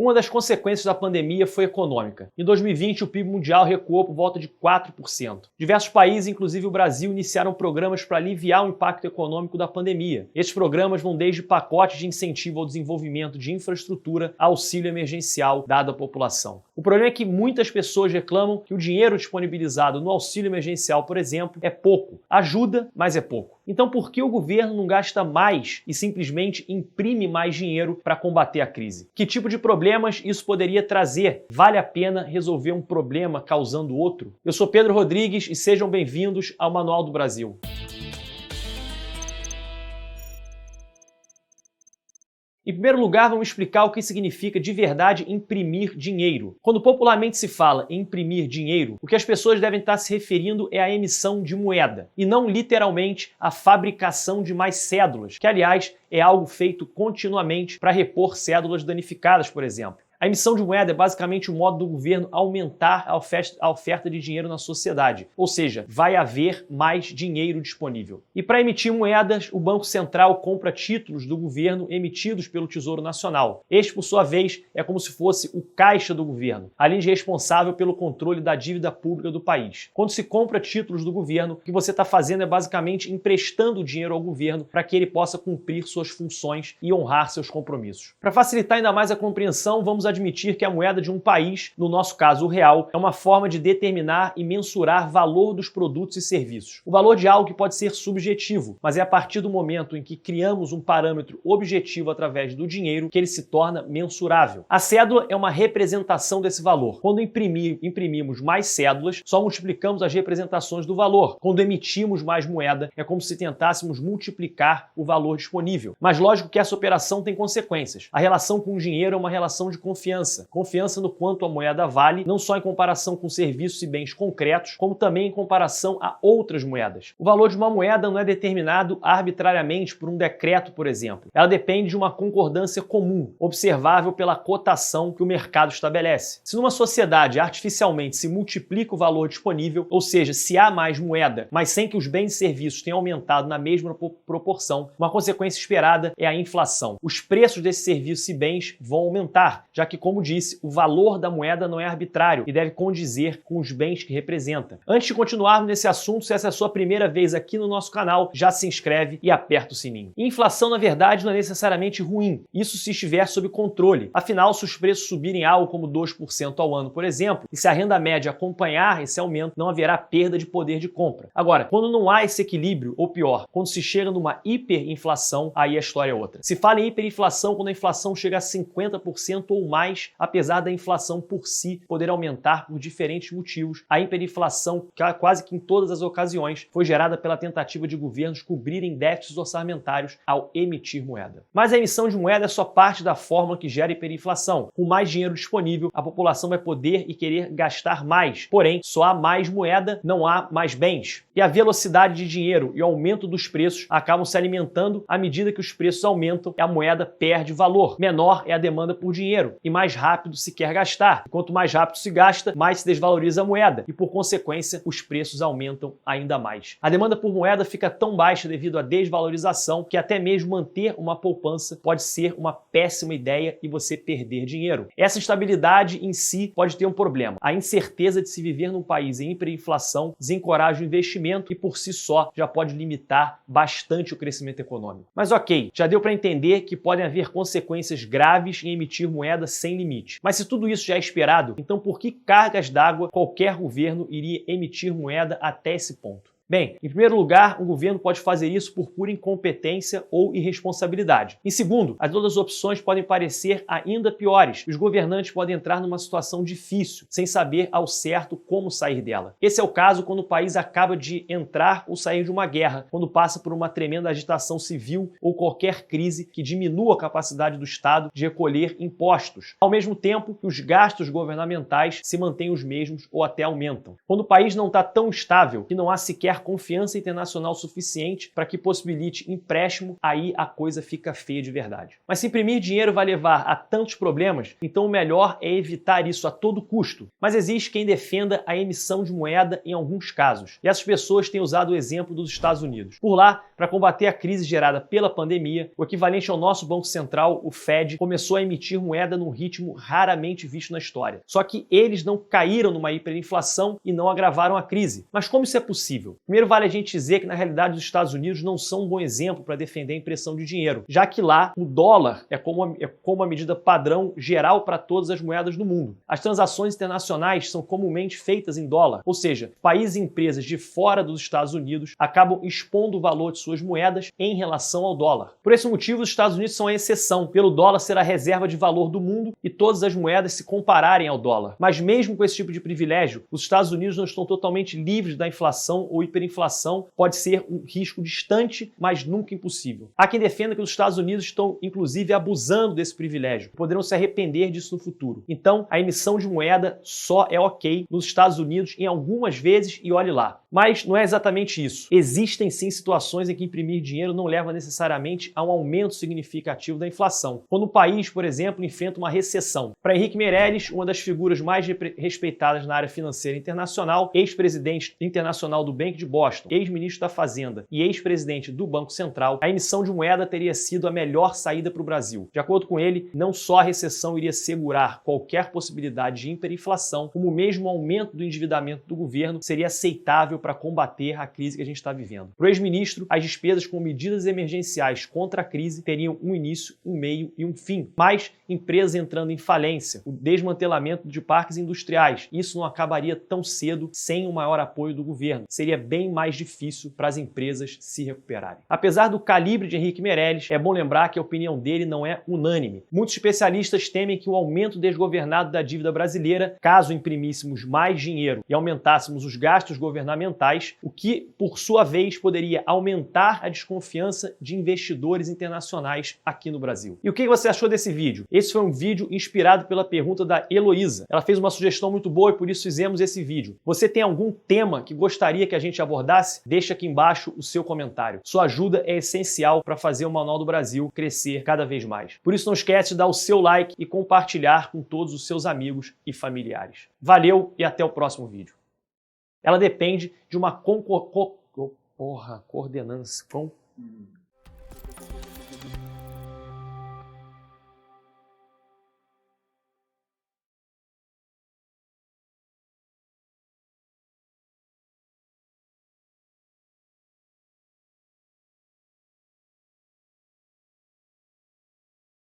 Uma das consequências da pandemia foi econômica. Em 2020, o PIB mundial recuou por volta de 4%. Diversos países, inclusive o Brasil, iniciaram programas para aliviar o impacto econômico da pandemia. Esses programas vão desde pacotes de incentivo ao desenvolvimento de infraestrutura a auxílio emergencial dado à população. O problema é que muitas pessoas reclamam que o dinheiro disponibilizado no auxílio emergencial, por exemplo, é pouco. Ajuda, mas é pouco. Então por que o governo não gasta mais e simplesmente imprime mais dinheiro para combater a crise? Que tipo de problemas isso poderia trazer? Vale a pena resolver um problema causando outro? Eu sou Pedro Rodrigues e sejam bem-vindos ao Manual do Brasil. Em primeiro lugar, vamos explicar o que significa de verdade imprimir dinheiro. Quando popularmente se fala em imprimir dinheiro, o que as pessoas devem estar se referindo é à emissão de moeda, e não literalmente à fabricação de mais cédulas, que aliás é algo feito continuamente para repor cédulas danificadas, por exemplo. A emissão de moeda é basicamente o modo do governo aumentar a oferta de dinheiro na sociedade, ou seja, vai haver mais dinheiro disponível. E para emitir moedas, o Banco Central compra títulos do governo emitidos pelo Tesouro Nacional. Este, por sua vez, é como se fosse o caixa do governo, além de responsável pelo controle da dívida pública do país. Quando se compra títulos do governo, o que você está fazendo é basicamente emprestando dinheiro ao governo para que ele possa cumprir suas funções e honrar seus compromissos. Para facilitar ainda mais a compreensão, vamos admitir que a moeda de um país, no nosso caso o real, é uma forma de determinar e mensurar valor dos produtos e serviços. O valor de algo que pode ser subjetivo, mas é a partir do momento em que criamos um parâmetro objetivo através do dinheiro que ele se torna mensurável. A cédula é uma representação desse valor. Quando imprimimos mais cédulas, só multiplicamos as representações do valor. Quando emitimos mais moeda, é como se tentássemos multiplicar o valor disponível. Mas lógico que essa operação tem consequências. A relação com o dinheiro é uma relação de confiança. Confiança no quanto a moeda vale, não só em comparação com serviços e bens concretos, como também em comparação a outras moedas. O valor de uma moeda não é determinado arbitrariamente por um decreto, por exemplo. Ela depende de uma concordância comum, observável pela cotação que o mercado estabelece. Se numa sociedade artificialmente se multiplica o valor disponível, ou seja, se há mais moeda, mas sem que os bens e serviços tenham aumentado na mesma proporção, uma consequência esperada é a inflação. Os preços desses serviços e bens vão aumentar, já que, como disse, o valor da moeda não é arbitrário e deve condizer com os bens que representa. Antes de continuarmos nesse assunto, se essa é a sua primeira vez aqui no nosso canal, já se inscreve e aperta o sininho. Inflação, na verdade, não é necessariamente ruim, isso se estiver sob controle. Afinal, se os preços subirem algo como 2% ao ano, por exemplo, e se a renda média acompanhar esse aumento, não haverá perda de poder de compra. Agora, quando não há esse equilíbrio, ou pior, quando se chega numa hiperinflação, aí a história é outra. Se fala em hiperinflação quando a inflação chega a 50% ou mais, apesar da inflação por si poder aumentar por diferentes motivos. A hiperinflação, quase que em todas as ocasiões, foi gerada pela tentativa de governos cobrirem déficits orçamentários ao emitir moeda. Mas a emissão de moeda é só parte da fórmula que gera hiperinflação. Com mais dinheiro disponível, a população vai poder e querer gastar mais. Porém, só há mais moeda, não há mais bens. E a velocidade de dinheiro e o aumento dos preços acabam se alimentando à medida que os preços aumentam e a moeda perde valor. Menor é a demanda por dinheiro e mais rápido se quer gastar. E quanto mais rápido se gasta, mais se desvaloriza a moeda e, por consequência, os preços aumentam ainda mais. A demanda por moeda fica tão baixa devido à desvalorização que até mesmo manter uma poupança pode ser uma péssima ideia e você perder dinheiro. Essa instabilidade em si pode ter um problema. A incerteza de se viver num país em hiperinflação desencoraja o investimento e, por si só, já pode limitar bastante o crescimento econômico. Mas ok, já deu para entender que podem haver consequências graves em emitir moeda sem limite. Mas se tudo isso já é esperado, então por que cargas d'água qualquer governo iria emitir moeda até esse ponto? Bem, em primeiro lugar, o governo pode fazer isso por pura incompetência ou irresponsabilidade. Em segundo, as outras opções podem parecer ainda piores. Os governantes podem entrar numa situação difícil, sem saber ao certo como sair dela. Esse é o caso quando o país acaba de entrar ou sair de uma guerra, quando passa por uma tremenda agitação civil ou qualquer crise que diminua a capacidade do Estado de recolher impostos, ao mesmo tempo que os gastos governamentais se mantêm os mesmos ou até aumentam. Quando o país não está tão estável que não há sequer confiança internacional suficiente para que possibilite empréstimo, aí a coisa fica feia de verdade. Mas se imprimir dinheiro vai levar a tantos problemas, então o melhor é evitar isso a todo custo. Mas existe quem defenda a emissão de moeda em alguns casos, e essas pessoas têm usado o exemplo dos Estados Unidos. Por lá, para combater a crise gerada pela pandemia, o equivalente ao nosso Banco Central, o Fed, começou a emitir moeda num ritmo raramente visto na história. Só que eles não caíram numa hiperinflação e não agravaram a crise. Mas como isso é possível? Primeiro vale a gente dizer que na realidade os Estados Unidos não são um bom exemplo para defender a impressão de dinheiro, já que lá o dólar é como a medida padrão geral para todas as moedas do mundo. As transações internacionais são comumente feitas em dólar, ou seja, países e empresas de fora dos Estados Unidos acabam expondo o valor de suas moedas em relação ao dólar. Por esse motivo, os Estados Unidos são a exceção, pelo dólar ser a reserva de valor do mundo e todas as moedas se compararem ao dólar. Mas mesmo com esse tipo de privilégio, os Estados Unidos não estão totalmente livres da inflação ou hiperinflação, pode ser um risco distante, mas nunca impossível. Há quem defenda que os Estados Unidos estão, inclusive, abusando desse privilégio, poderão se arrepender disso no futuro. Então, a emissão de moeda só é ok nos Estados Unidos em algumas vezes e olhe lá. Mas não é exatamente isso. Existem sim situações em que imprimir dinheiro não leva necessariamente a um aumento significativo da inflação. Quando o país, por exemplo, enfrenta uma recessão. Para Henrique Meirelles, uma das figuras mais respeitadas na área financeira internacional, ex-presidente internacional do Bank de Boston, ex-ministro da Fazenda e ex-presidente do Banco Central, a emissão de moeda teria sido a melhor saída para o Brasil. De acordo com ele, não só a recessão iria segurar qualquer possibilidade de hiperinflação, como mesmo o aumento do endividamento do governo seria aceitável para combater a crise que a gente está vivendo. Para o ex-ministro, as despesas com medidas emergenciais contra a crise teriam um início, um meio e um fim. Mas empresas entrando em falência, o desmantelamento de parques industriais, isso não acabaria tão cedo sem o maior apoio do governo. Seria bem mais difícil para as empresas se recuperarem. Apesar do calibre de Henrique Meirelles, é bom lembrar que a opinião dele não é unânime. Muitos especialistas temem que o aumento desgovernado da dívida brasileira, caso imprimíssemos mais dinheiro e aumentássemos os gastos governamentais, o que, por sua vez, poderia aumentar a desconfiança de investidores internacionais aqui no Brasil. E o que você achou desse vídeo? Esse foi um vídeo inspirado pela pergunta da Heloísa. Ela fez uma sugestão muito boa e por isso fizemos esse vídeo. Você tem algum tema que gostaria que a gente abordasse? Deixa aqui embaixo o seu comentário. Sua ajuda é essencial para fazer o Manual do Brasil crescer cada vez mais. Por isso não esquece de dar o seu like e compartilhar com todos os seus amigos e familiares. Valeu e até o próximo vídeo. Ela depende de uma coordenância.